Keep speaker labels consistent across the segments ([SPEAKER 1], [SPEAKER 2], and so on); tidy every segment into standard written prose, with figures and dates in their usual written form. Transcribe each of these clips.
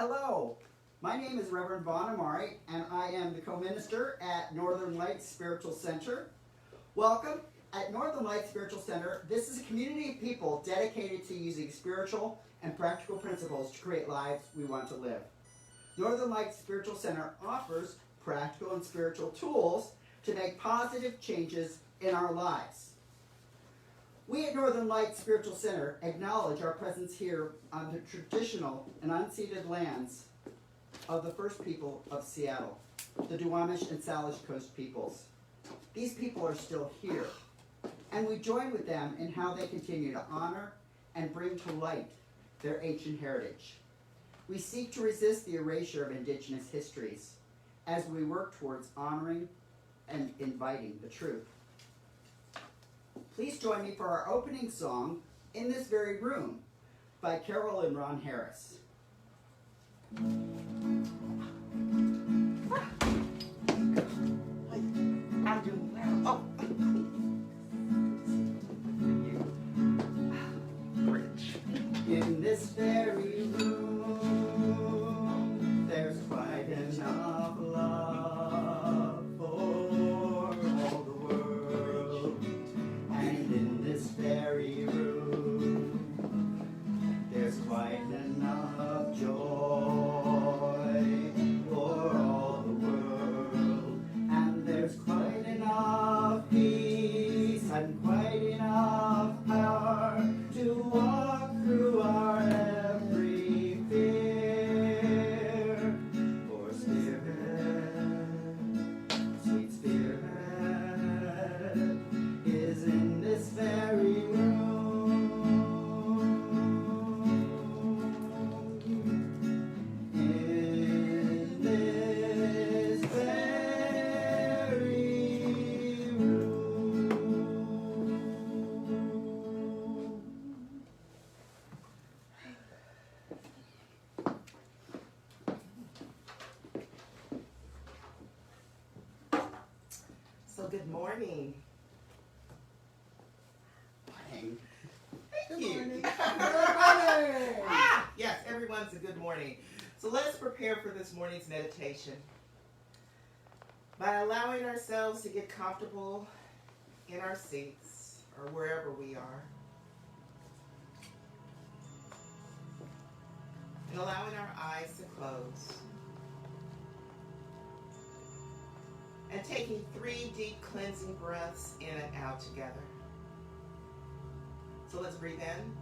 [SPEAKER 1] Hello, my name is Reverend Vaughn Amari, and I am the co-minister at Northern Lights Spiritual Center. Welcome. At Northern Lights Spiritual Center, this is a community of people dedicated to using spiritual and practical principles to create lives we want to live. Northern Lights Spiritual Center offers practical and spiritual tools to make positive changes in our lives. We at Northern Lights Spiritual Center acknowledge our presence here on the traditional and unceded lands of the first people of Seattle, the Duwamish and Salish Coast peoples. These people are still here, and we join with them in how they continue to honor and bring to light their ancient heritage. We seek to resist the erasure of Indigenous histories as we work towards honoring and inviting the truth. Please join me for our opening song, In This Very Room, by Carol and Ron Harris. I'm doing well. Oh. Rich. In this very room, there's quite enough love for all the world. And in this very room, there's quite enough joy for all the world. And there's quite enough peace and quite enough power to walk through our every fear. For Spirit, sweet Spirit, is in this very room. In this very room.
[SPEAKER 2] So good morning.
[SPEAKER 1] Morning.
[SPEAKER 2] Thank you.
[SPEAKER 1] morning.
[SPEAKER 2] Yes, everyone's a good morning. So let's prepare for this morning's meditation by allowing ourselves to get comfortable in our seats or wherever we are, and allowing our eyes to close, and taking 3 deep cleansing breaths in and out together. So let's breathe in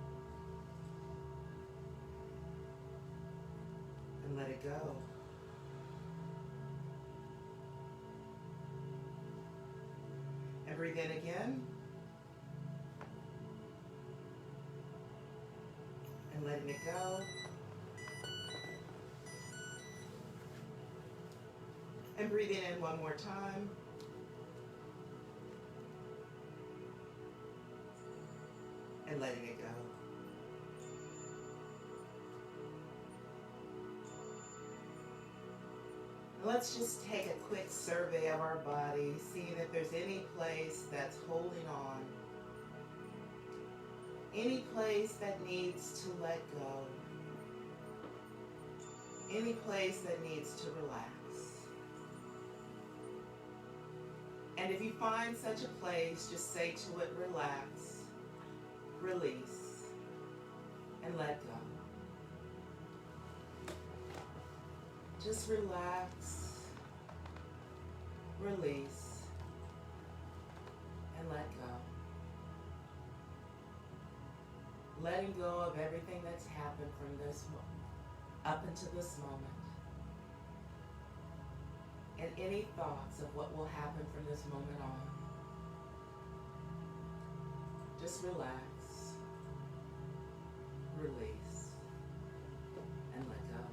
[SPEAKER 2] and let it go. And breathe in again and letting it go. And breathing in one more time. And letting it go. And let's just take a quick survey of our body, seeing if there's any place that's holding on, any place that needs to let go, any place that needs to relax. And if you find such a place, just say to it, relax, release, and let go. Just relax, release, and let go. Letting go of everything that's happened from this up until this moment. And any thoughts of what will happen from this moment on. Just relax, release, and let go.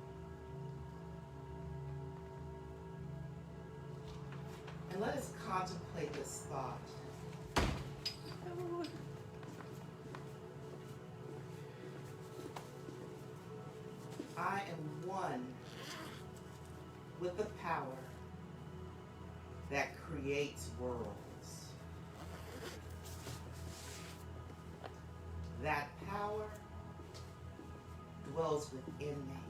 [SPEAKER 2] And let us contemplate this thought. I am one with the power that creates worlds. That power dwells within me.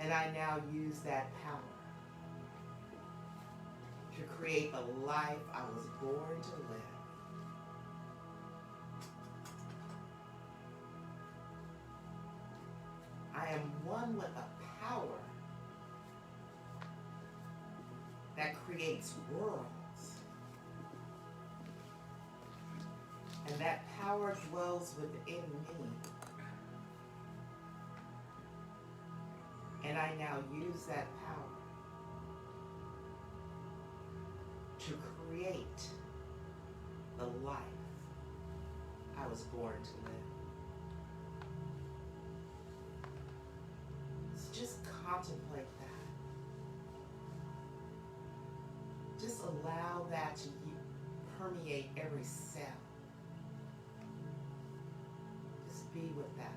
[SPEAKER 2] And I now use that power to create the life I was born to live. I am one with a power that creates worlds. And that power dwells within me. And I now use that power to create the life I was born to live. So just contemplate that. Just allow that to permeate every cell. Just be with that thought.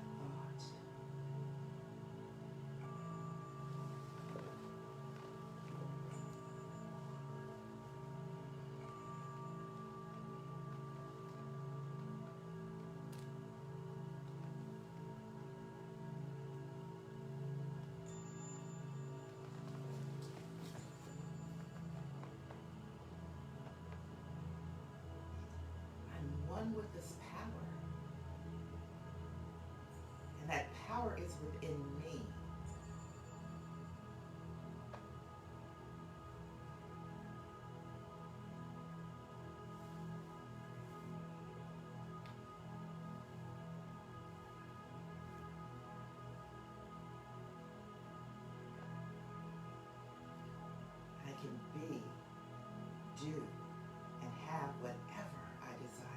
[SPEAKER 2] With this power, and that power is within me. I can be, do, and have whatever I desire.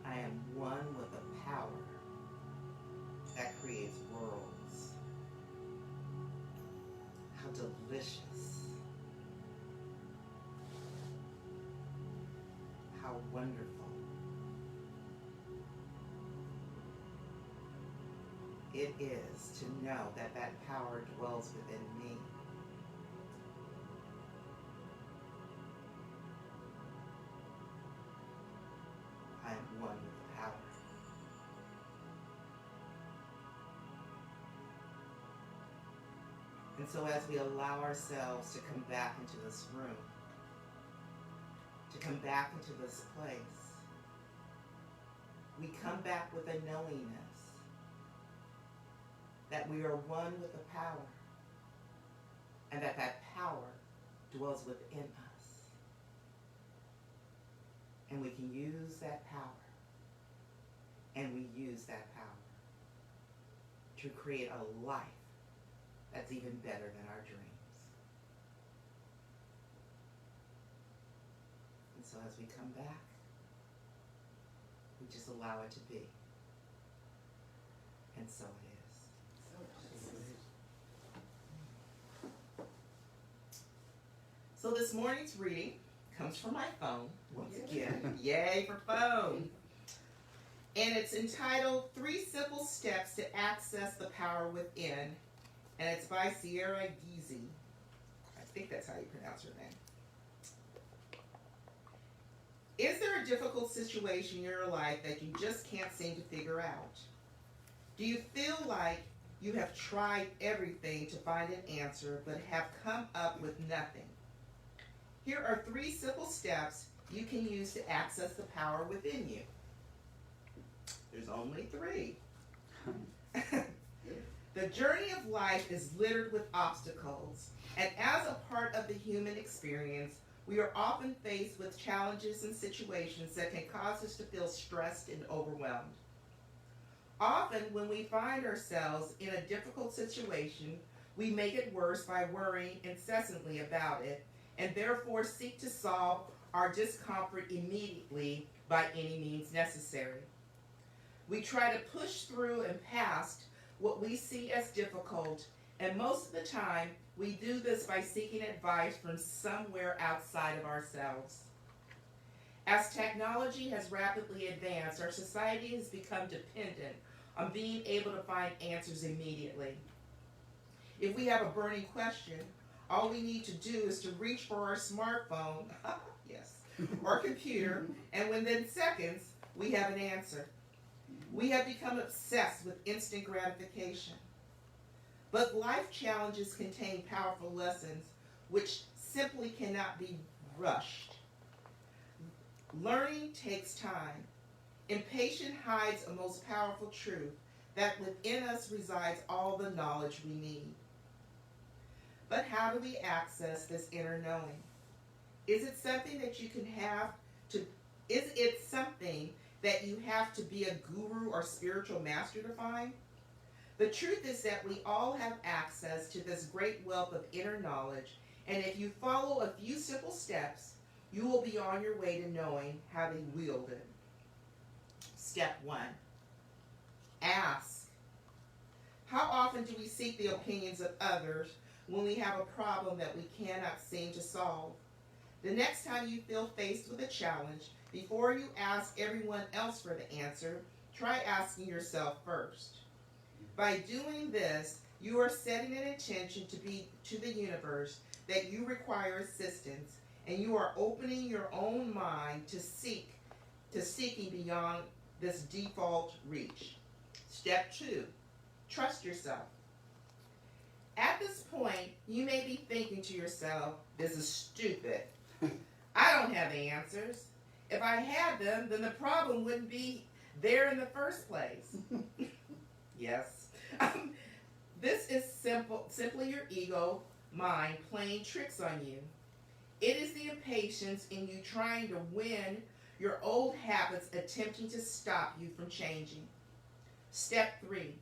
[SPEAKER 2] I am one with the power that creates worlds. How delicious. How wonderful. It is to know that that power dwells within me. I am one with the power. And so as we allow ourselves to come back into this room, to come back into this place, we come back with a knowingness that we are one with the power, and that that power dwells within us. And we can use that power, and we use that power to create a life that's even better than our dreams. And so as we come back, we just allow it to be. And so it is. So this morning's reading comes from my phone, once again. Yay for phone. And it's entitled 3 Simple Steps to Access the Power Within. And it's by Sierra Giese. I think that's how you pronounce her name. Is there a difficult situation in your life that you just can't seem to figure out? Do you feel like you have tried everything to find an answer but have come up with nothing? Here are 3 simple steps you can use to access the power within you. There's only 3. The journey of life is littered with obstacles, and as a part of the human experience, we are often faced with challenges and situations that can cause us to feel stressed and overwhelmed. Often, when we find ourselves in a difficult situation, We make it worse by worrying incessantly about it, and therefore seek to solve our discomfort immediately by any means necessary. We try to push through and past what we see as difficult, and most of the time we do this by seeking advice from somewhere outside of ourselves. As technology has rapidly advanced, our society has become dependent on being able to find answers immediately. If we have a burning question, all we need to do is to reach for our smartphone, yes, or computer, and within seconds, we have an answer. We have become obsessed with instant gratification. But life challenges contain powerful lessons which simply cannot be rushed. Learning takes time. Impatience hides a most powerful truth, that within us resides all the knowledge we need. But how do we access this inner knowing? Is it something that you can have to, is it something that you have to be a guru or spiritual master to find? The truth is that we all have access to this great wealth of inner knowledge, and if you follow a few simple steps, you will be on your way to knowing how to wield it. Step 1. Ask. How often do we seek the opinions of others when we have a problem that we cannot seem to solve? The next time you feel faced with a challenge, before you ask everyone else for the answer, try asking yourself first. By doing this, you are setting an intention to the universe that you require assistance, and you are opening your own mind to seeking beyond this default reach. Step 2, trust yourself. At this point, you may be thinking to yourself, this is stupid. I don't have the answers. If I had them, then the problem wouldn't be there in the first place. Yes. This is simply your ego mind playing tricks on you. It is the impatience in you trying to win your old habits attempting to stop you from changing. Step 3,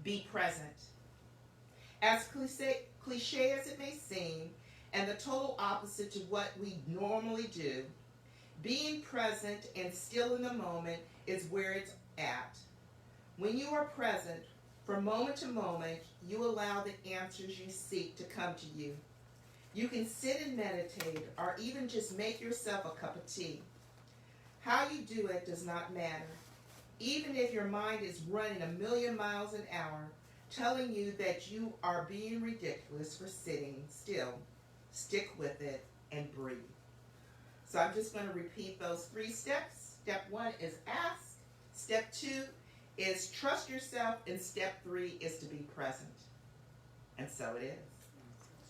[SPEAKER 2] be present. As cliche as it may seem, and the total opposite to what we normally do, being present and still in the moment is where it's at. When you are present, from moment to moment, you allow the answers you seek to come to you. You can sit and meditate, or even just make yourself a cup of tea. How you do it does not matter. Even if your mind is running 1,000,000 miles an hour, telling you that you are being ridiculous for sitting still, stick with it and breathe. So I'm just going to repeat those 3 steps. Step 1 is ask. Step 2 is trust yourself. And step 3 is to be present. And so it is.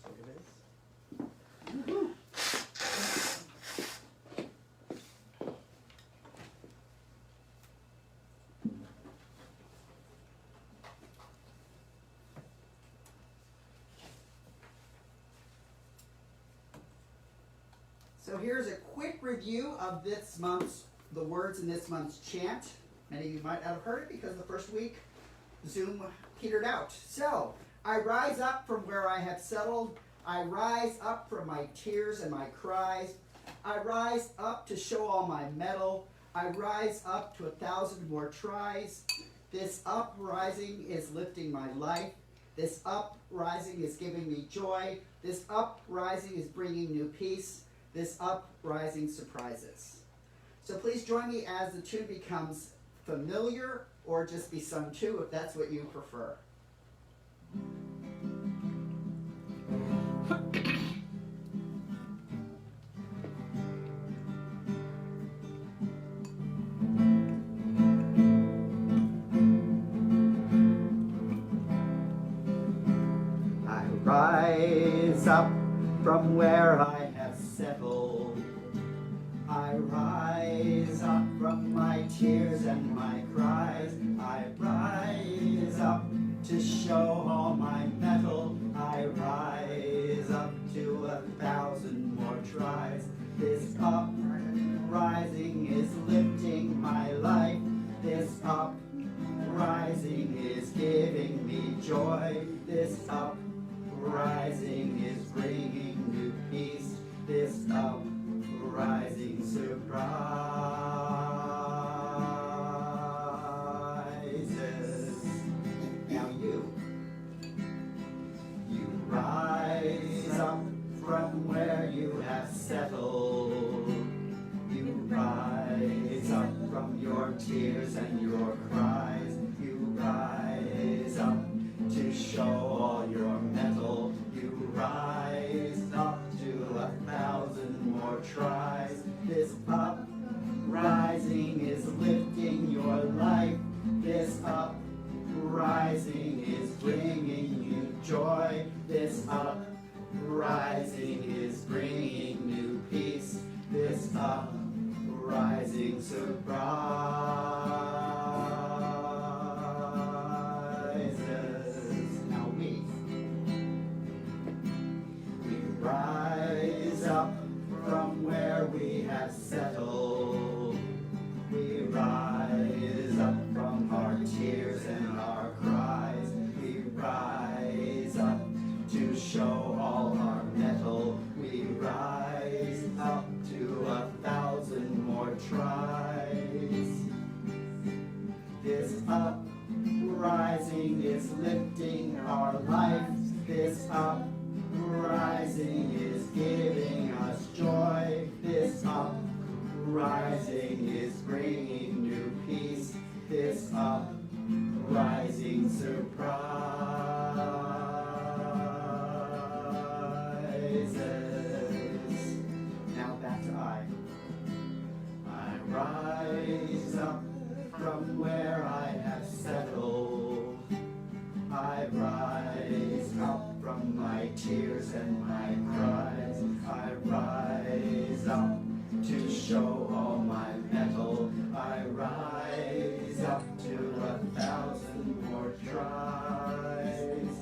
[SPEAKER 1] So it is. So here's a quick review of the words in this month's chant. Many of you might not have heard it because the first week Zoom petered out. So, I rise up from where I have settled. I rise up from my tears and my cries. I rise up to show all my mettle. I rise up to 1,000 more tries. This uprising is lifting my life. This uprising is giving me joy. This uprising is bringing new peace. This uprising surprises. So please join me as the tune becomes familiar, or just be sung too if that's what you prefer. I rise up from where I have settled. I rise up from my tears and my cries. I rise up to show all my mettle. I rise up to 1,000 more tries. This uprising is lifting my life. This uprising is giving me joy. This uprising uprising is bringing new peace. This uprising surprises. Now you rise up from where you have settled. You rise up from your tears and your cries. You rise up to show all your mettle. You rise up to 1,000 more tries. This uprising is lifting your life. This uprising is bringing you joy. This uprising is bringing new peace. This uprising surprises. Now we rise up from where we have settled. We rise up from our tears and our cries. We rise up to show all our mettle. We rise up to 1,000 more tries. This uprising is lifting our life. This uprising is giving us joy. This uprising is bringing new peace. This uprising surprises. Now back to I rise up from where I have settled. I rise up from my tears and my cries. I rise up to show all my mettle. I rise up to 1,000 more tries.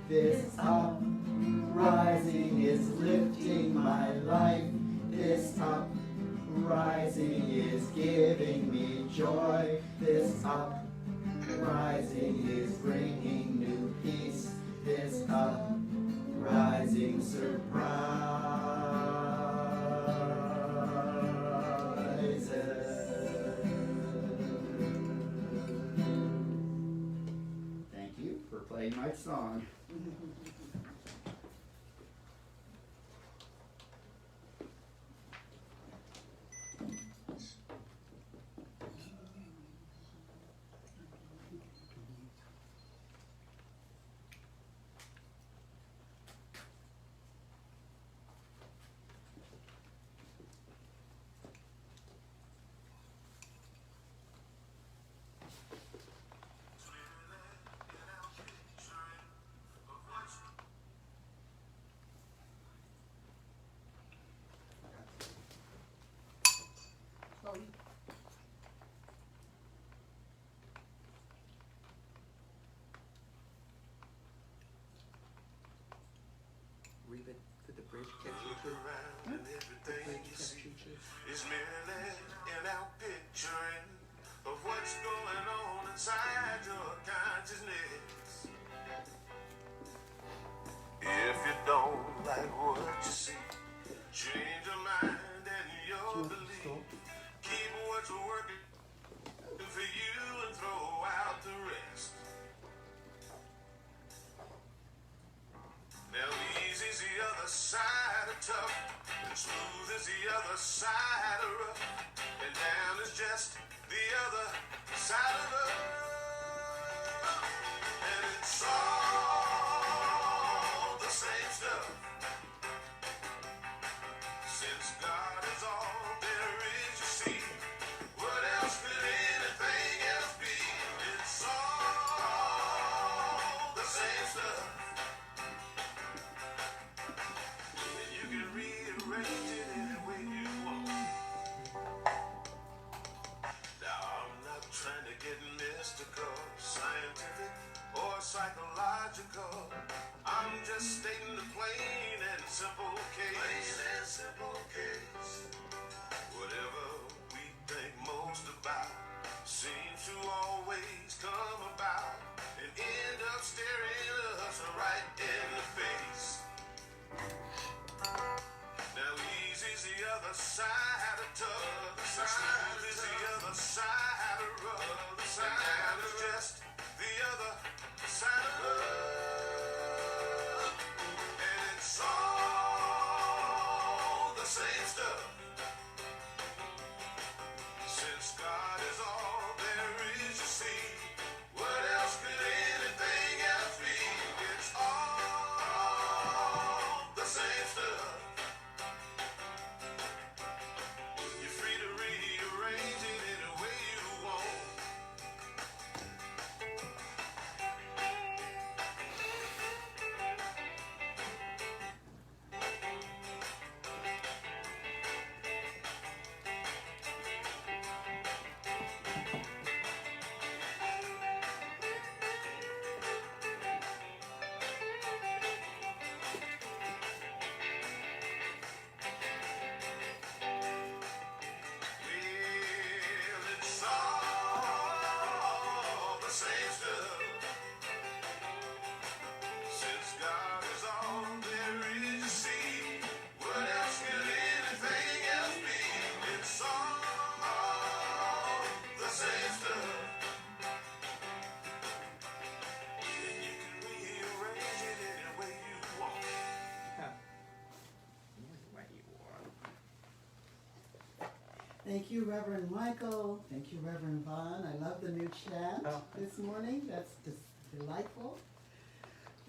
[SPEAKER 1] This uprising is lifting my life. This uprising is giving me joy. This uprising is bringing new peace. This uprising surprises. Thank you for playing my song.
[SPEAKER 2] Read it for the bridge catch you too. The bridge catch you too.
[SPEAKER 3] It's merely an out picturing of what's going on inside your consciousness. If you don't like what you see, change your mind and your belief. Keep what's working for you and throw out the rest. Now easy is the other side of tough, and smooth is the other side of rough, and down is just the other side of up. And it's all the same stuff. Since God is all there is, you see, what else could anything else be? It's all the same stuff. You can rearrange it any way you want. Now I'm not trying to get mystical, scientific, or psychological. I'm just stating the plain and simple case. Plain and simple case. Whatever we think most about, seems to always come about and end up staring us right in the face. Now easy's the other side of tough, smooth is the other side of rough, and down is just the other side of love. And it's all the same stuff. Since God is all there is to see, what else could anything else be? It's all the same stuff. You're free to rearrange it any way you want. Well, it's all the same stuff. Since God is all there is to see, what else could anything else be? It's all the same stuff. And you can rearrange it any way you want.
[SPEAKER 1] Thank you, Reverend Michael. Thank you, Reverend Vaughn. I love the new chant this morning. That's just delightful.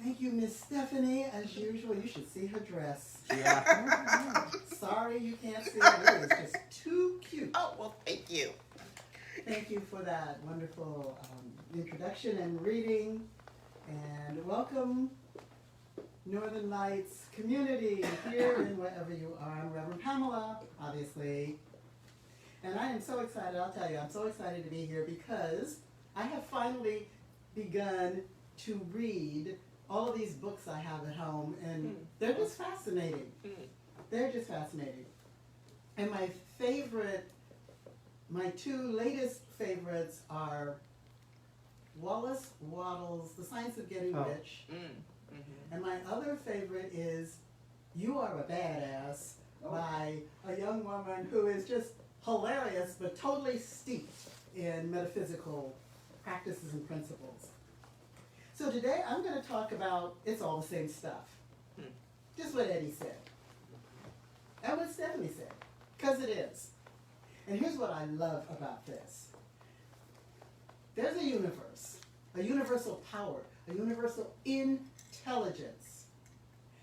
[SPEAKER 1] Thank you, Miss Stephanie. As usual, you should see her dress.
[SPEAKER 2] Yeah.
[SPEAKER 1] Sorry you can't see it. It is just too cute.
[SPEAKER 2] Oh, well, thank you.
[SPEAKER 1] Thank you for that wonderful introduction and reading. And welcome, Northern Lights community here and wherever you are. I'm Reverend Pamela, obviously. And I am so excited, I'll tell you, I'm so excited to be here because I have finally begun to read all of these books I have at home, and they're just fascinating. They're just fascinating. And my two latest favorites are Wallace Wattles' The Science of Getting Rich. And my other favorite is You Are a Badass by a young woman who is just hilarious but totally steeped in metaphysical practices and principles. So today I'm going to talk about it's all the same stuff. Just what Eddie said. And what Stephanie said. Because it is. And here's what I love about this. There's a universe, a universal power, a universal intelligence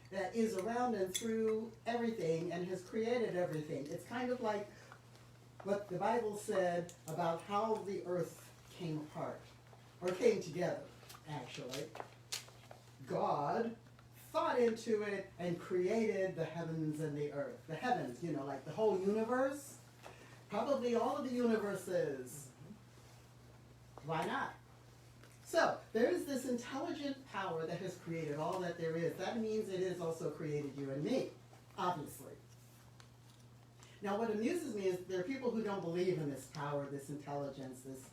[SPEAKER 1] that is around and through everything and has created everything. It's kind of like what the Bible said about how the earth came apart, or came together, actually. God thought into it and created the heavens and the earth. The heavens, you know, like the whole universe, probably all of the universes. Why not? So, there is this intelligent power that has created all that there is. That means it has also created you and me, obviously. Now, what amuses me is there are people who don't believe in this power, this intelligence, this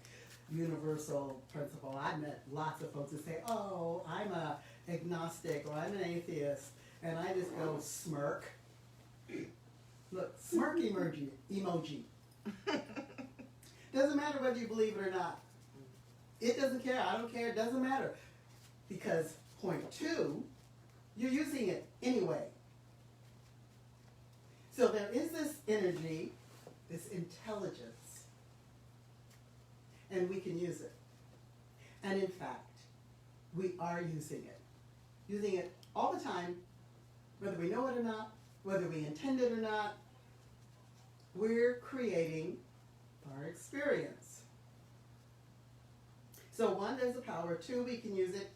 [SPEAKER 1] universal principle. I've met lots of folks who say, oh, I'm a agnostic or I'm an atheist, and I just go smirk. Look, smirk emoji. Doesn't matter whether you believe it or not. It doesn't care. I don't care. It doesn't matter. Because point two, you're using it anyway. So there is this energy, this intelligence, and we can use it. And in fact, we are using it all the time, whether we know it or not, whether we intend it or not. We're creating our experience. So one, there's a power. Two, we can use it.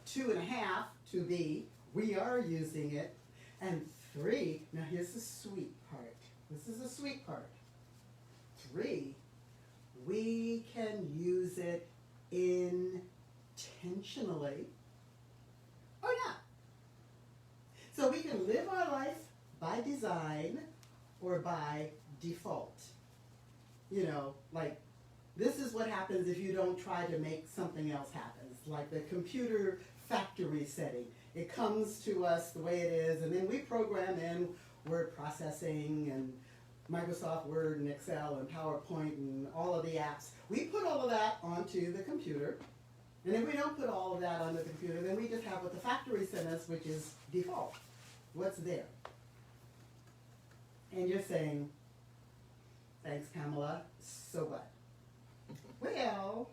[SPEAKER 1] 2.5, to be, we are using it. And 3, now here's the sweet part. This is the sweet part. 3, we can use it intentionally or not. So we can live our life by design or by default. You know, like
[SPEAKER 4] This is what happens if you don't try to make something else happen. It's like the computer factory setting. It comes to us the way it is, and then we program in word processing and Microsoft Word and Excel and PowerPoint and all of the apps. We put all of that onto the computer. And if we don't put all of that on the computer, then we just have what the factory sent us, which is default. What's there? And you're saying, thanks, Pamela, so what? Well,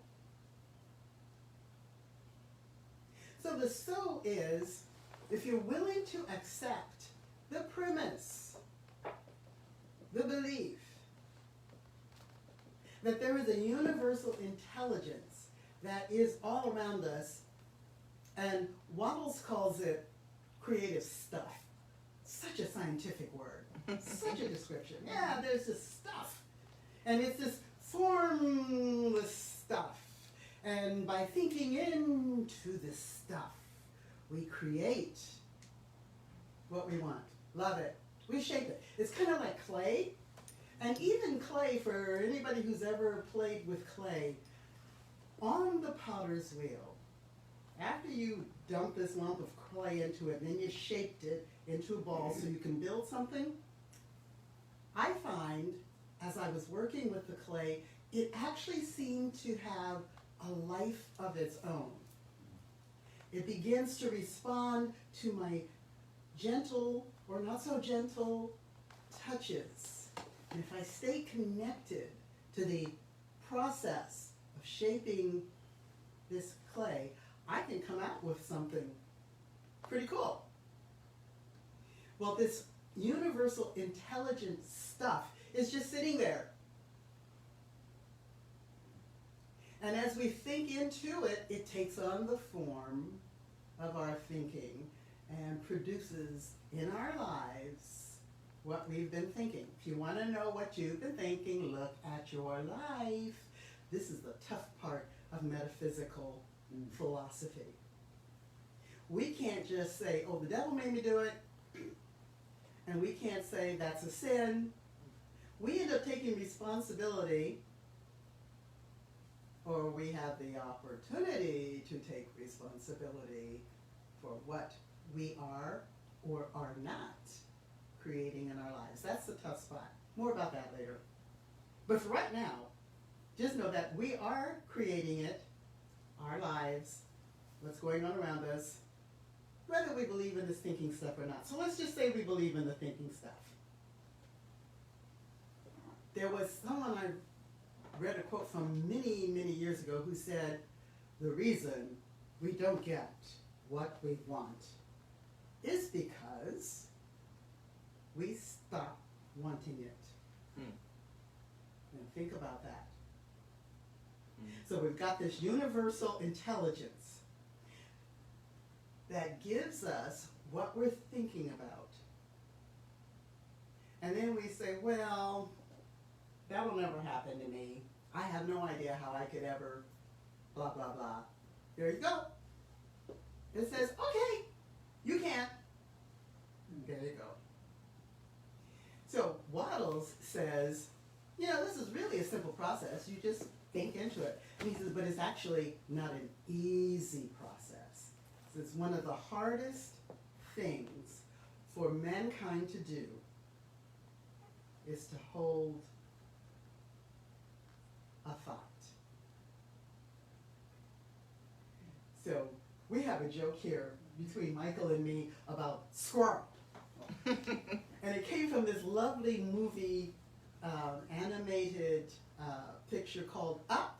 [SPEAKER 4] so the so is, if you're willing to accept the premise, the belief, that there is a universal intelligence that is all around us, and Wattles calls it creative stuff. Such a scientific word, such a description. Yeah, there's this stuff, and it's this formless stuff, and by thinking into this stuff, we create what we want. Love it. We shape it. It's kind of like clay, and even clay, for anybody who's ever played with clay, on the potter's wheel, after you dump this lump of clay into it, and then you shaped it into a ball so you can build something, I find, as I was working with the clay, it actually seemed to have a life of its own. It begins to respond to my gentle or not so gentle touches. And if I stay connected to the process of shaping this clay, I can come out with something pretty cool. Well, this universal intelligent stuff is just sitting there. And as we think into it, it takes on the form of our thinking and produces in our lives what we've been thinking. If you want to know what you've been thinking, look at your life. This is the tough part of metaphysical philosophy. We can't just say, oh, the devil made me do it, and we can't say that's a sin. We end up taking responsibility, or we have the opportunity to take responsibility for what we are or are not creating in our lives. That's the tough spot. More about that later. But for right now, just know that we are creating it, our lives, what's going on around us, whether we believe in this thinking stuff or not. So let's just say we believe in the thinking stuff. There was someone I read a quote from many, many years ago who said, the reason we don't get what we want is because we stop wanting it. And think about that. So we've got this universal intelligence that gives us what we're thinking about. And then we say, well, that'll never happen to me. I have no idea how I could ever, blah, blah, blah. There you go. It says, okay, you can't. There you go. So Wattles says, you know, this is really a simple process. You just think into it. And he says, but it's actually not an easy process. So it's one of the hardest things for mankind to do is to hold a thought. So we have a joke here between Michael and me about squirrel. And it came from this lovely movie, animated picture called Up.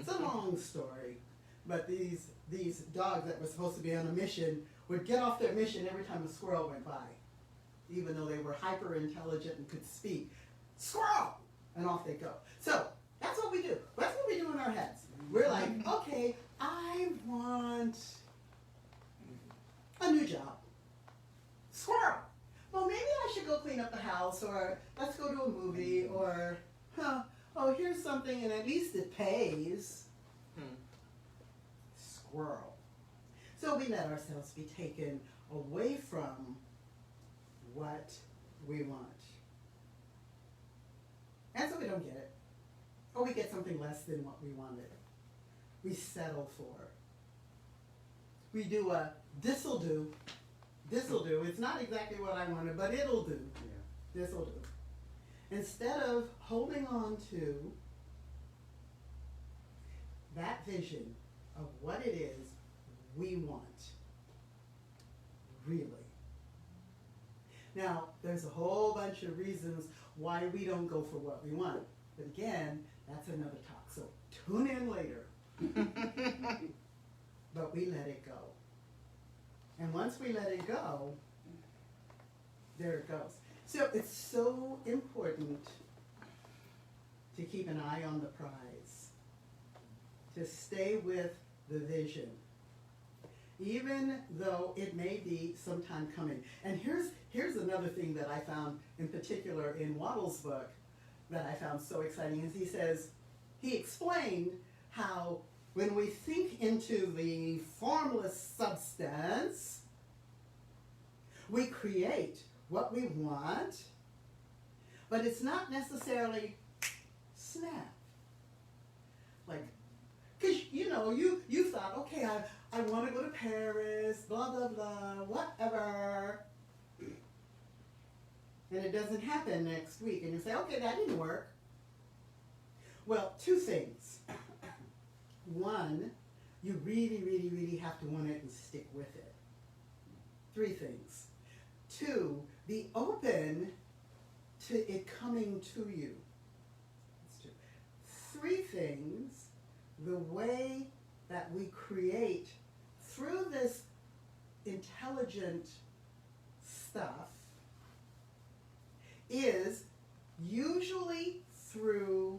[SPEAKER 4] It's a long story, but these dogs that were supposed to be on a mission would get off their mission every time a squirrel went by, even though they were hyper intelligent and could speak. Squirrel! And off they go. So that's what we do. That's what we do in our heads. We're like, okay, I want a new job. Squirrel! Well, maybe I should go clean up the house, or let's go to a movie, or, oh, here's something and at least it pays. Squirrel. So we let ourselves be taken away from what we want. And so we don't get it. or we get something less than what we wanted. We settle for. We do a this'll do. This'll do. It's not exactly what I wanted, but it'll do.
[SPEAKER 1] Yeah.
[SPEAKER 4] This'll do. Instead of holding on to that vision of what it is we want, really. Now, there's a whole bunch of reasons why we don't go for what we want. But again, that's another talk. So tune in later. But we let it go. And once we let it go, there it goes. So it's so important to keep an eye on the prize, to stay with the vision, even though it may be sometime coming. And here's another thing that I found in particular in Waddle's book that I found so exciting is he explained how when we think into the formless substance, we create what we want, but it's not necessarily snap. Like, because you thought, okay, I want to go to Paris, blah, blah, blah, whatever. And it doesn't happen next week. And you say, okay, that didn't work. Well, two things. One, you really, really, really have to want it and stick with it. Three things. Two, be open to it coming to you. That's two. Three things, the way that we create through this intelligent stuff is usually through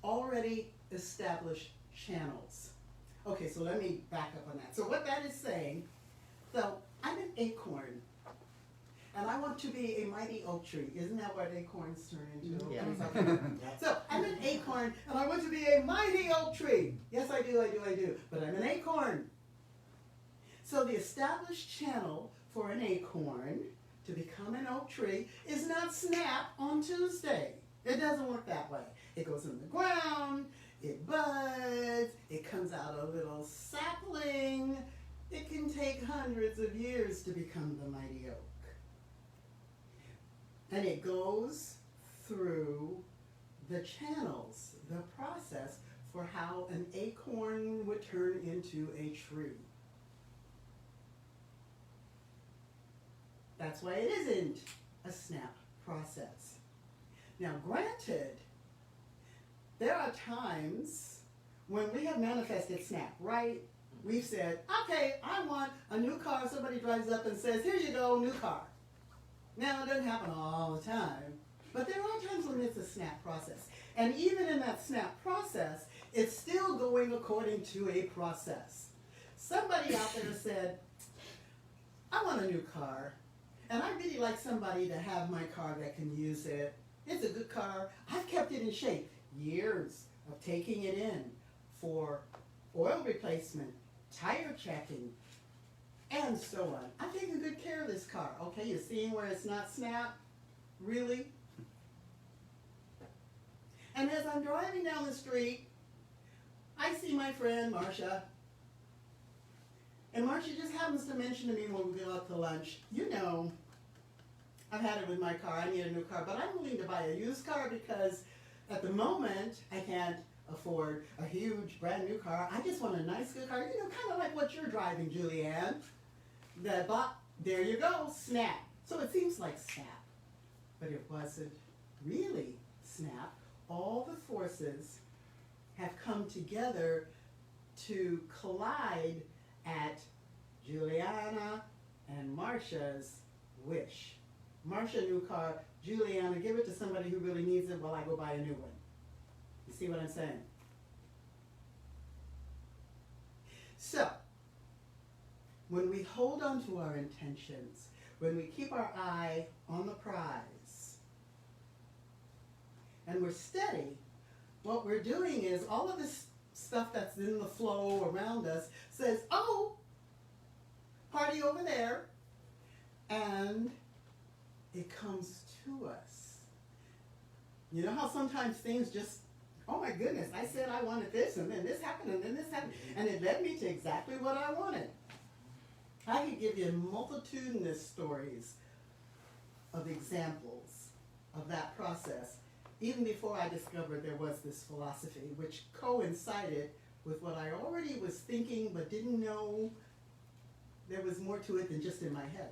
[SPEAKER 4] already established channels. Okay, so let me back up on that. So what that is saying, so I'm an acorn, and I want to be a mighty oak tree. Isn't that what acorns turn into?
[SPEAKER 1] Yeah.
[SPEAKER 4] So I'm an acorn, and I want to be a mighty oak tree. Yes, I do. But I'm an acorn. So the established channel for an acorn to become an oak tree is not snap on Tuesday. It doesn't work that way. It goes in the ground, it buds, it comes out a little sapling. It can take hundreds of years to become the mighty oak. And it goes through the channels, the process for how an acorn would turn into a tree. That's why it isn't a snap process. Now, granted, there are times when we have manifested snap, right? We've said, okay, I want a new car. Somebody drives up and says, here you go, new car. Now, it doesn't happen all the time, but there are times when it's a snap process. And even in that snap process, it's still going according to a process. Somebody out there said, I want a new car, and I really like somebody to have my car that can use it. It's a good car. I've kept it in shape. Years of taking it in for oil replacement, tire checking, and so on. I'm taking good care of this car. Okay, you're seeing where it's not snap? Really? And as I'm driving down the street, I see my friend Marcia. And Marcia just happens to mention to me when we go out to lunch, I've had it with my car, I need a new car, but I'm willing to buy a used car because at the moment I can't afford a huge brand new car. I just want a nice good car, kind of like what you're driving, Julianne. There you go, snap. So it seems like snap, but it wasn't really snap. All the forces have come together to collide at Juliana and Marcia's wish. Marcia, new car. Juliana, give it to somebody who really needs it while I go buy a new one. You see what I'm saying? So, when we hold on to our intentions, when we keep our eye on the prize, and we're steady, what we're doing is all of this stuff that's in the flow around us says, oh, party over there, and it comes to us. You know how sometimes things just, oh my goodness, I said I wanted this, and then this happened, and then this happened, and it led me to exactly what I wanted. I could give you multitudinous stories of examples of that process, even before I discovered there was this philosophy, which coincided with what I already was thinking but didn't know there was more to it than just in my head.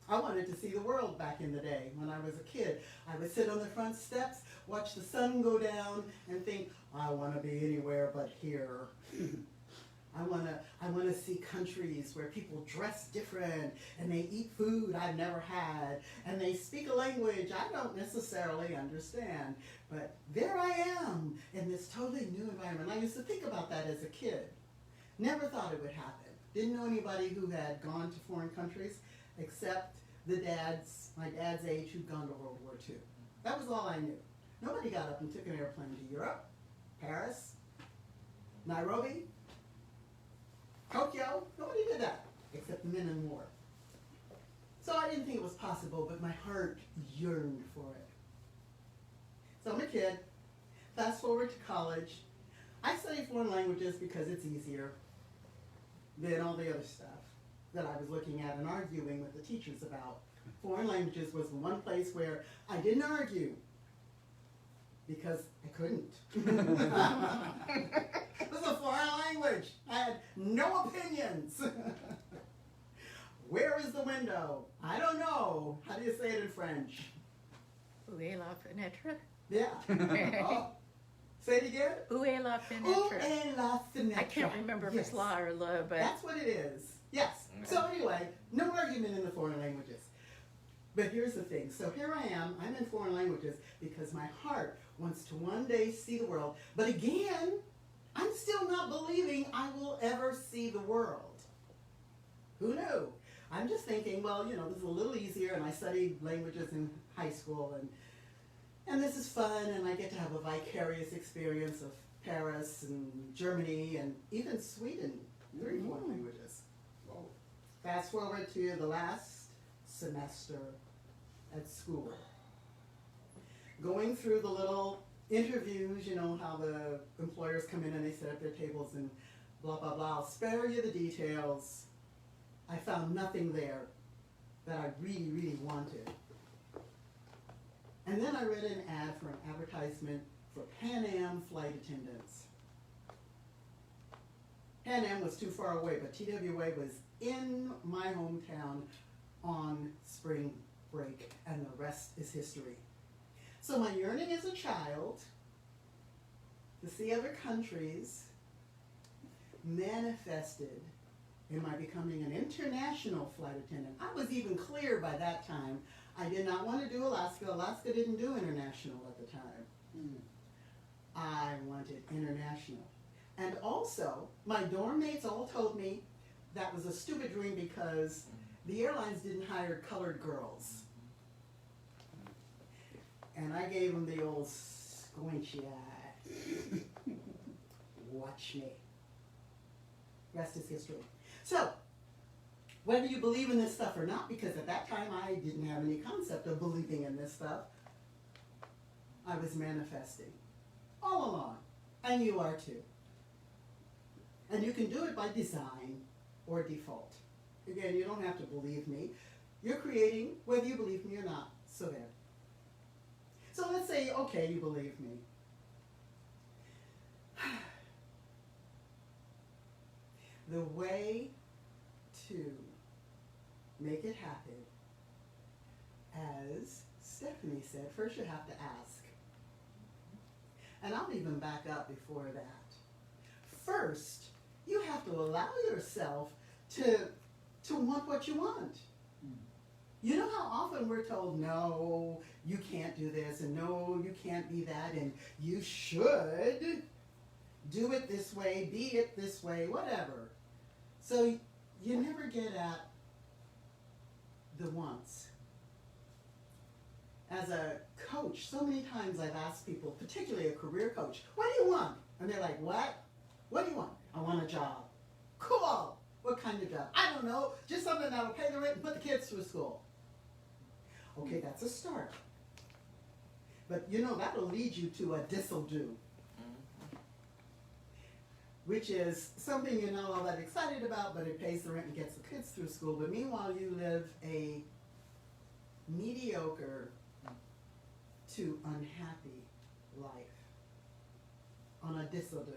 [SPEAKER 4] I wanted to see the world back in the day when I was a kid. I would sit on the front steps, watch the sun go down, and think, I want to be anywhere but here. I want to see countries where people dress different and they eat food I've never had and they speak a language I don't necessarily understand. But there I am in this totally new environment. I used to think about that as a kid. Never thought it would happen. Didn't know anybody who had gone to foreign countries except my dad's age who'd gone to World War II. That was all I knew. Nobody got up and took an airplane to Europe, Paris, Nairobi, Tokyo. Nobody did that except the men in war. So I didn't think it was possible, but my heart yearned for it. So I'm a kid. Fast forward to college. I study foreign languages because it's easier than all the other stuff that I was looking at and arguing with the teachers about. Foreign languages was the one place where I didn't argue because I couldn't. It was a foreign language. I had no opinions. Where is the window? I don't know. How do you say it in French?
[SPEAKER 5] Où est la fenêtre?
[SPEAKER 4] Yeah. Oh. Say it again.
[SPEAKER 5] Où est la
[SPEAKER 4] Où
[SPEAKER 5] fenêtre?
[SPEAKER 4] est la fenêtre?
[SPEAKER 5] I can't remember if it's la or la, but
[SPEAKER 4] That's what it is. Yes. So anyway, no argument in the foreign languages. But here's the thing. So here I am. I'm in foreign languages because my heart wants to one day see the world. But again, I'm still not believing I will ever see the world. Who knew? I'm just thinking, well, you know, this is a little easier, and I studied languages in high school, and this is fun, and I get to have a vicarious experience of Paris and Germany and even Sweden, learning foreign languages. Fast forward to the last semester at school. Going through the little interviews, you know, how the employers come in and they set up their tables and blah, blah, blah. I'll spare you the details. I found nothing there that I really, really wanted. And then I read an ad for an advertisement for Pan Am flight attendants. Pan Am was too far away, but TWA was in my hometown on spring break, and the rest is history. So my yearning as a child to see other countries manifested in my becoming an international flight attendant. I was even clear by that time. I did not want to do Alaska. Alaska didn't do international at the time. I wanted international. And also, my dorm mates all told me that was a stupid dream because the airlines didn't hire colored girls. And I gave them the old squinchy eye. Watch me. Rest is history. So, whether you believe in this stuff or not, because at that time I didn't have any concept of believing in this stuff, I was manifesting all along. And you are too. And you can do it by design or default. Again, you don't have to believe me. You're creating whether you believe me or not. So there. So let's say, okay, you believe me. The way to make it happen, as Stephanie said, first you have to ask. And I'll even back up before that. First, you have to allow yourself to want what you want. You know how often we're told, no, you can't do this, and no, you can't be that, and you should do it this way, be it this way, whatever. So you never get at the wants. As a coach, so many times I've asked people, particularly a career coach, what do you want? And they're like, what? What do you want? I want a job. Cool. What kind of job? I don't know. Just something that'll pay the rent and put the kids through school. Okay, that's a start. But you know, that'll lead you to a this'll-do, which is something you're not all that excited about, but it pays the rent and gets the kids through school. But meanwhile, you live a mediocre to unhappy life on a this'll-do.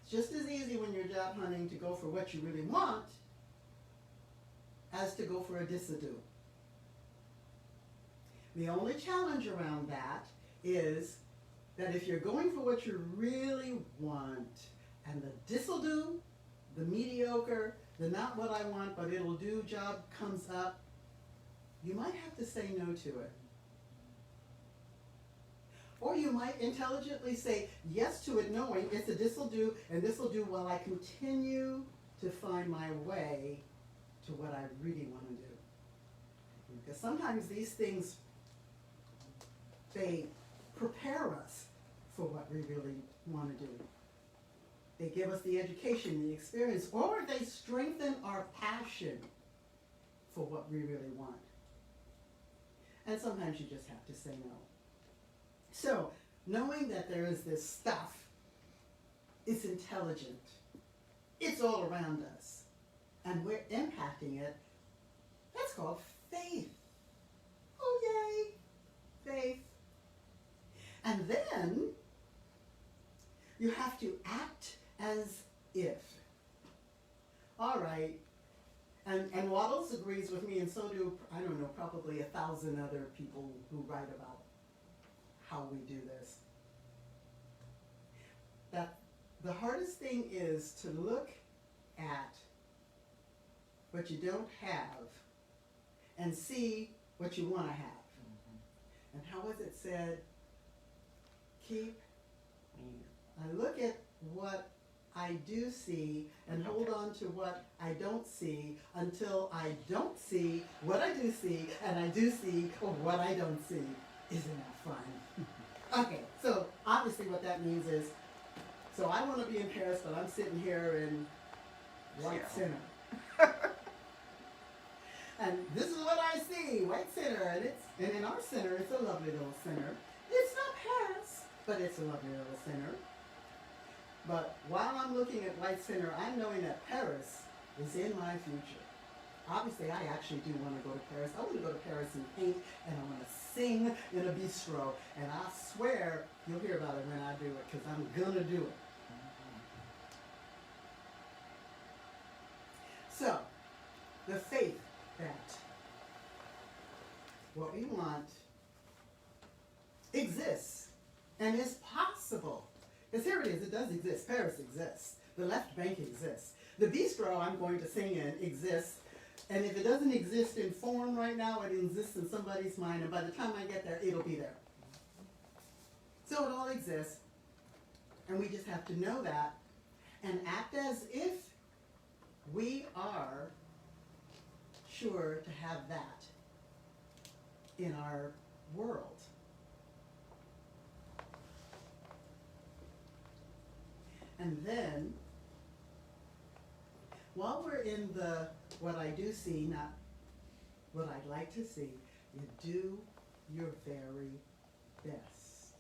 [SPEAKER 4] It's just as easy when you're job hunting to go for what you really want as to go for a this'll-do. The only challenge around that is that if you're going for what you really want and the this'll-do, the mediocre, the not what I want but it'll do job comes up, you might have to say no to it. Or you might intelligently say yes to it knowing it's a this'll-do and this'll do while I continue to find my way to what I really want to do. Because sometimes these things, they prepare us for what we really want to do. They give us the education, the experience, or they strengthen our passion for what we really want. And sometimes you just have to say no. So, knowing that there is this stuff, it's intelligent, it's all around us, and we're impacting it, that's called faith. Oh, yay, faith. And then you have to act as if. All right. And Waddles agrees with me, and so do, I don't know, probably 1,000 other people who write about how we do this. That the hardest thing is to look at what you don't have and see what you want to have. And how was it said? I look at what I do see and hold on to what I don't see until I don't see what I do see and I do see what I don't see. Isn't that fun? Okay, so obviously what that means is, so I want to be in Paris, but I'm sitting here in White Center. And this is what I see, White Center, and in our center, it's a lovely little center. It's not Paris, but it's a lovely little center. But while I'm looking at White Center, I'm knowing that Paris is in my future. Obviously, I actually do want to go to Paris. I want to go to Paris and paint, and I want to sing in a bistro. And I swear you'll hear about it when I do it, because I'm going to do it. So, the faith that what we want exists and is possible. Because here it is, it does exist. Paris exists. The left bank exists. The bistro I'm going to sing in exists. And if it doesn't exist in form right now, it exists in somebody's mind. And by the time I get there, it'll be there. So it all exists. And we just have to know that and act as if we are sure to have that in our world. And then, while we're in the what I do see, not what I'd like to see, you do your very best.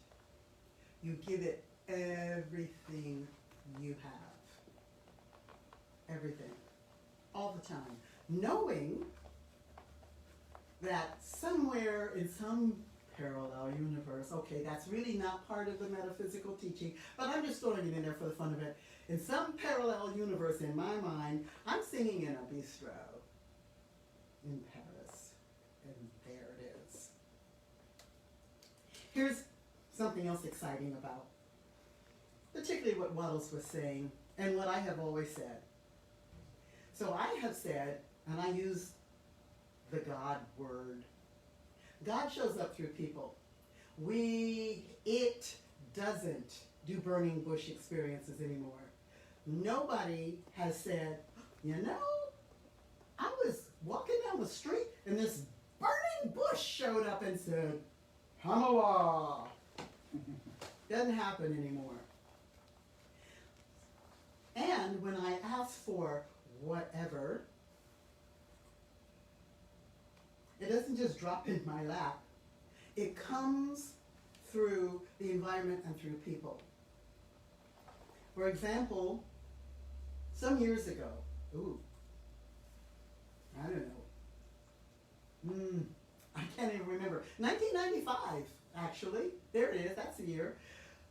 [SPEAKER 4] You give it everything you have. Everything. All the time. Knowing that somewhere in some parallel universe, okay, that's really not part of the metaphysical teaching, but I'm just throwing it in there for the fun of it. In some parallel universe in my mind, I'm singing in a bistro in Paris, and there it is. Here's something else exciting about, particularly what Waddles was saying, and what I have always said. So I have said, and I use the God word. God shows up through people. It doesn't do burning bush experiences anymore. Nobody has said, you know, I was walking down the street and this burning bush showed up and said, Pamela. Doesn't happen anymore. And when I ask for whatever, it doesn't just drop in my lap. It comes through the environment and through people. For example, some years ago, I don't know, I can't even remember, 1995, actually, there it is, that's the year.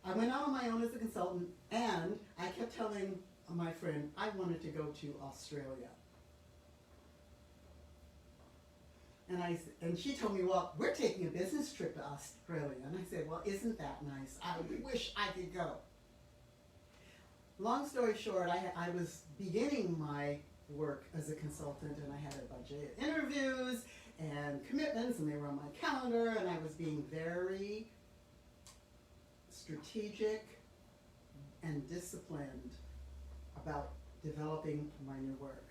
[SPEAKER 4] I went out on my own as a consultant, and I kept telling my friend I wanted to go to Australia. And she told me, well, we're taking a business trip to Australia. And I said, well, isn't that nice? I wish I could go. Long story short, I was beginning my work as a consultant, and I had a bunch of interviews and commitments, and they were on my calendar, and I was being very strategic and disciplined about developing my new work.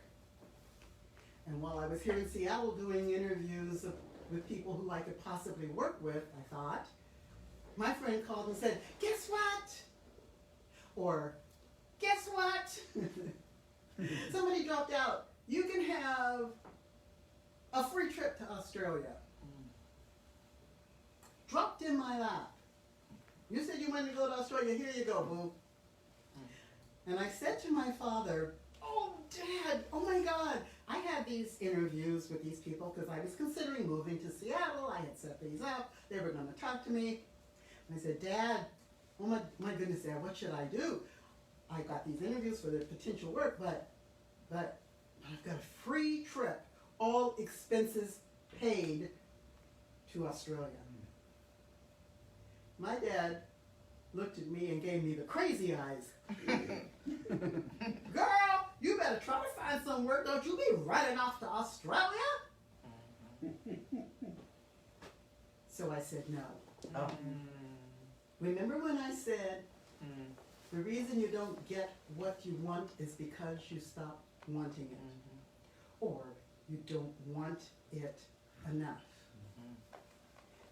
[SPEAKER 4] And while I was here in Seattle doing interviews with people who I could possibly work with, I thought, my friend called and said, guess what? Or, guess what? Somebody dropped out. You can have a free trip to Australia. Dropped in my lap. You said you wanted to go to Australia. Here you go, boo. And I said to my father, oh, Dad, oh my God. I had these interviews with these people because I was considering moving to Seattle. I had set these up. They were going to talk to me. And I said, Dad, oh my goodness, Dad, what should I do? I got these interviews for the potential work, but I've got a free trip, all expenses paid to Australia. My dad looked at me and gave me the crazy eyes. Girl, you better try to find some work. Don't you be running off to Australia. So I said no. Remember when I said the reason you don't get what you want is because you stop wanting it, or you don't want it enough.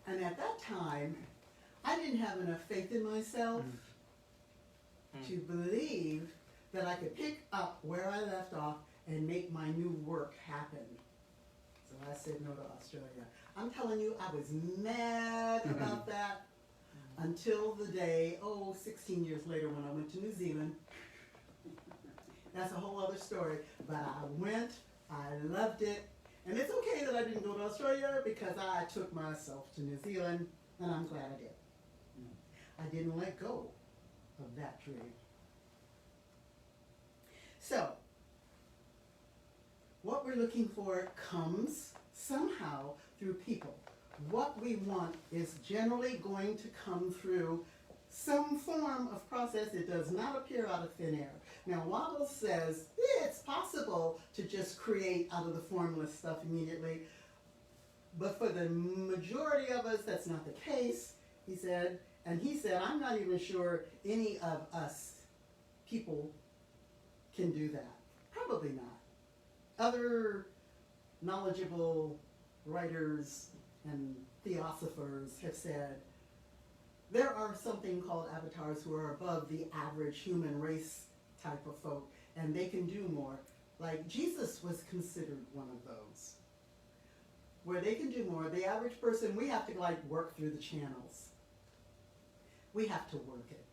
[SPEAKER 4] And at that time, I didn't have enough faith in myself to believe that I could pick up where I left off and make my new work happen. So I said no to Australia. I'm telling you, I was mad about that until the day, 16 years later when I went to New Zealand. That's a whole other story. But I went, I loved it, and it's okay that I didn't go to Australia because I took myself to New Zealand, and I'm glad I did. I didn't let go of that dream. So, what we're looking for comes somehow through people. What we want is generally going to come through some form of process. It does not appear out of thin air. Now, Waddle says it's possible to just create out of the formless stuff immediately, but for the majority of us, that's not the case, he said. And he said, I'm not even sure any of us people can do that. Probably not. Other knowledgeable writers and theosophers have said there are something called avatars who are above the average human race type of folk, and they can do more. Like Jesus was considered one of those, where they can do more. The average person, we have to work through the channels. We have to work it.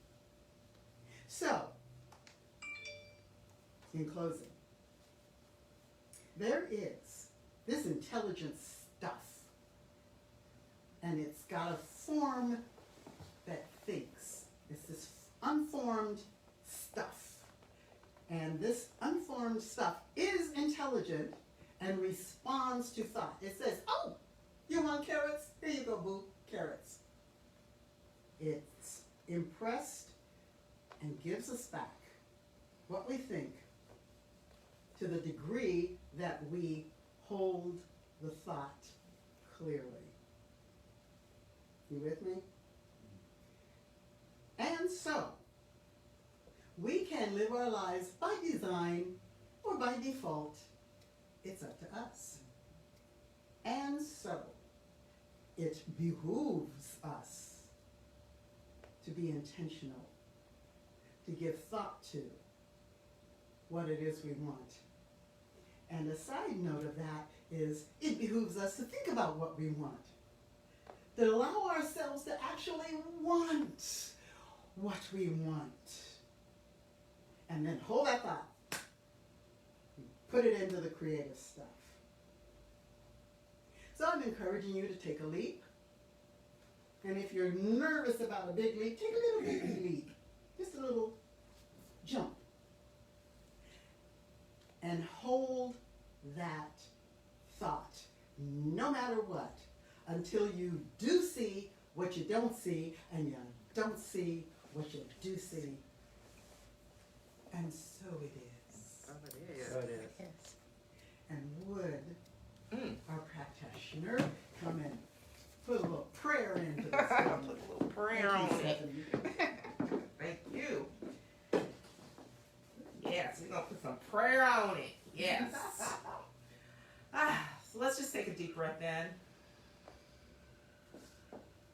[SPEAKER 4] So, in closing, there is this intelligent stuff, and it's got a form that thinks. It's this unformed stuff. And this unformed stuff is intelligent and responds to thought. It says, oh, you want carrots? Here you go, boo, carrots. It's impressed and gives us back what we think to the degree that we hold the thought clearly. You with me? And so, we can live our lives by design or by default. It's up to us. And so, it behooves us to be intentional, to give thought to what it is we want. And a side note of that is it behooves us to think about what we want. that allow ourselves to actually want what we want. And then hold that thought. Put it into the creative stuff. So I'm encouraging you to take a leap. And if you're nervous about a big leap, take a little baby leap. Just a little jump. And hold that thought, no matter what, until you do see what you don't see, and you don't see what you do see. And so it is.
[SPEAKER 2] Oh, it is.
[SPEAKER 6] So it is.
[SPEAKER 5] Yes.
[SPEAKER 4] And would our practitioner come and put a little prayer into this
[SPEAKER 2] Put
[SPEAKER 4] one.
[SPEAKER 2] a little prayer on
[SPEAKER 4] Thank you,
[SPEAKER 2] it.
[SPEAKER 4] Stephanie.
[SPEAKER 2] Thank you. Yes, we're going to put some prayer on it. Yes. So let's just take a deep breath in.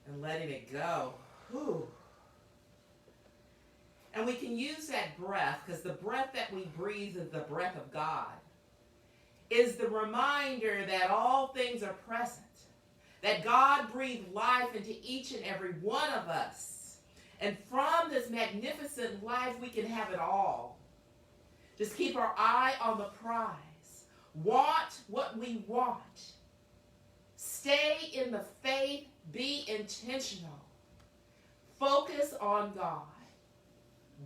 [SPEAKER 2] And letting it go. Whew. And we can use that breath, because the breath that we breathe is the breath of God, is the reminder that all things are present, that God breathed life into each and every one of us. And from this magnificent life, we can have it all. Just keep our eye on the prize. Want what we want. Stay in the faith. Be intentional. Focus on God.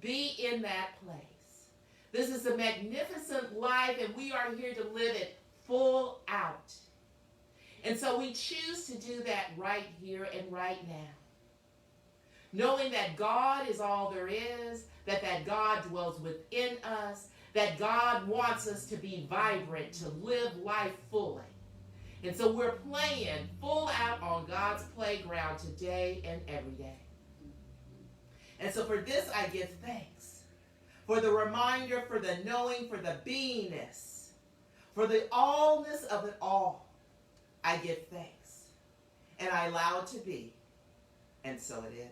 [SPEAKER 2] Be in that place. This is a magnificent life, and we are here to live it full out. And so we choose to do that right here and right now. Knowing that God is all there is, that God dwells within us, that God wants us to be vibrant, to live life fully. And so we're playing full out on God's playground today and every day. And so for this, I give thanks. For the reminder, for the knowing, for the beingness, for the allness of it all, I give thanks. And I allow it to be. And so it is.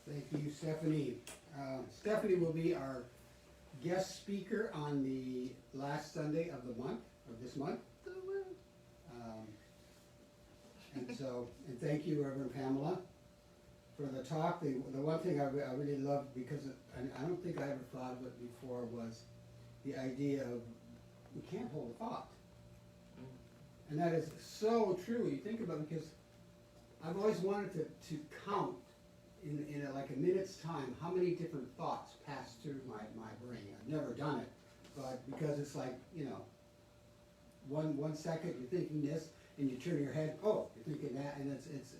[SPEAKER 6] Thank you, Stephanie. Stephanie will be our guest speaker on the last Sunday of the month, of this month. And thank you, Reverend Pamela, for the talk. The one thing I really loved, because I don't think I ever thought of it before, was the idea of we can't hold a thought. And that is so true. You think about it, because I've always wanted to count in like a minute's time how many different thoughts pass through my brain. I've never done it, but because it's like, one second you're thinking this, and you turn your head, oh, you're thinking that, and it's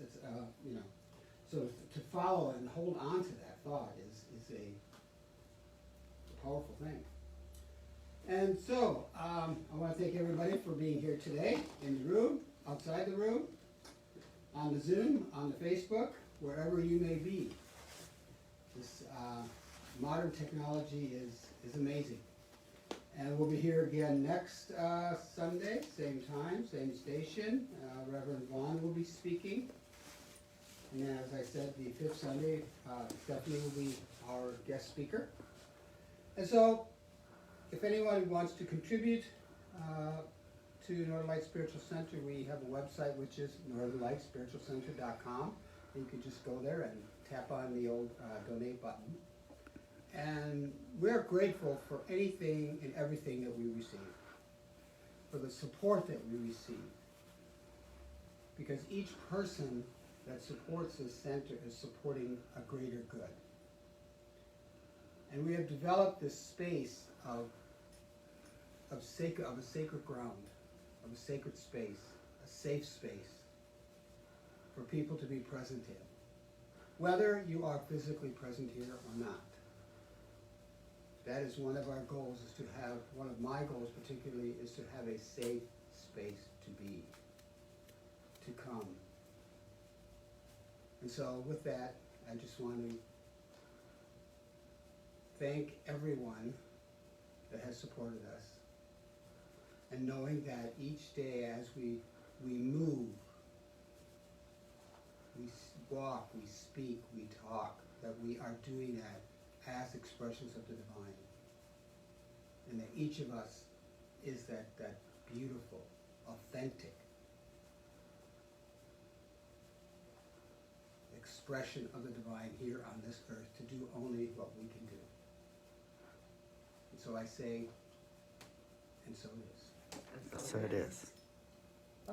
[SPEAKER 6] so to follow and hold on to that thought is a powerful thing. And so I want to thank everybody for being here today, in the room, outside the room, on the Zoom, on the Facebook, wherever you may be. This modern technology is amazing. And we'll be here again next Sunday, same time, same station. Reverend Vaughn will be speaking. And then, as I said, the fifth Sunday, Stephanie will be our guest speaker. And so, if anyone wants to contribute to Northern Light Spiritual Center, we have a website, which is northernlightspiritualcenter.com. You can just go there and tap on the old donate button. And we're grateful for anything and everything that we receive, for the support that we receive. Because each person that supports this center is supporting a greater good. And we have developed this space of a sacred ground, of a sacred space, a safe space for people to be present in, whether you are physically present here or not. That is one of our goals, one of my goals particularly, is to have a safe space to be, to come. And so with that, I just want to thank everyone that has supported us. And knowing that each day as we move, we walk, we speak, we talk, that we are doing that past expressions of the divine. And that each of us is that beautiful, authentic expression of the divine here on this earth to do only what we can do. And so I say, and so it is.
[SPEAKER 2] So it is.